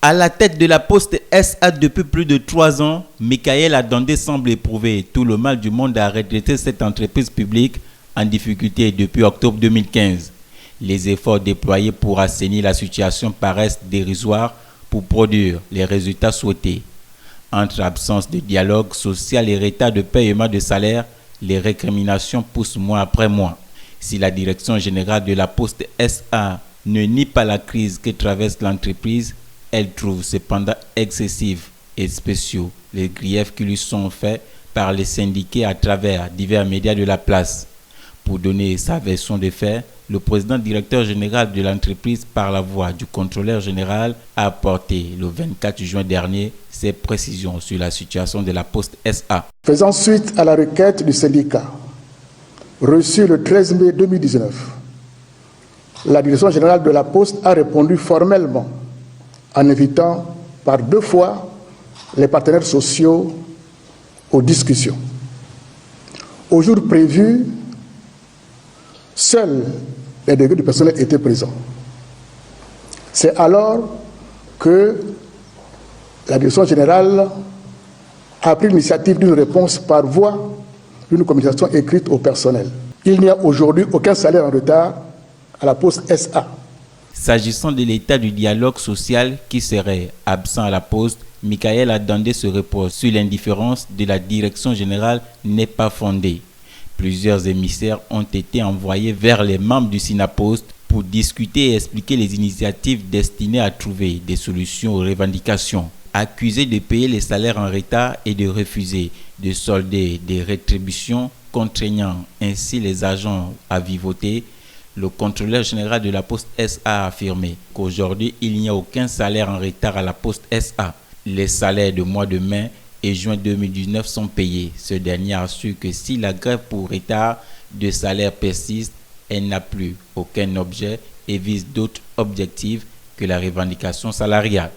À la tête de la Poste SA depuis plus de 3 ans, Michael Adandé semble éprouver tout le mal du monde à redresser cette entreprise publique en difficulté depuis octobre 2015. Les efforts déployés pour assainir la situation paraissent dérisoires pour produire les résultats souhaités. Entre absence de dialogue social et retard de paiement de salaire, les récriminations poussent mois après mois. Si la direction générale de la Poste SA ne nie pas la crise que traverse l'entreprise, elle trouve cependant excessifs et spéciaux les griefs qui lui sont faits par les syndiqués à travers divers médias de la place. Pour donner sa version des faits, le président directeur général de l'entreprise, par la voix du contrôleur général, a apporté le 24 juin dernier ses précisions sur la situation de la Poste SA. Faisant suite à la requête du syndicat reçue le 13 mai 2019, la direction générale de la Poste a répondu formellement en invitant par 2 fois les partenaires sociaux aux discussions. Au jour prévu, seuls les délégués du personnel étaient présents. C'est alors que la direction générale a pris l'initiative d'une réponse par voie d'une communication écrite au personnel. Il n'y a aujourd'hui aucun salaire en retard à la Poste SA. S'agissant de l'état du dialogue social qui serait absent à la Poste, Michael Adandé se repose sur l'indifférence de la direction générale n'est pas fondée. Plusieurs émissaires ont été envoyés vers les membres du SINAPOST pour discuter et expliquer les initiatives destinées à trouver des solutions aux revendications. Accusés de payer les salaires en retard et de refuser de solder des rétributions, contraignant ainsi les agents à vivoter, le contrôleur général de la Poste SA a affirmé qu'aujourd'hui, il n'y a aucun salaire en retard à la Poste SA. Les salaires de mois de mai et juin 2019 sont payés. Ce dernier assure que si la grève pour retard de salaire persiste, elle n'a plus aucun objet et vise d'autres objectifs que la revendication salariale.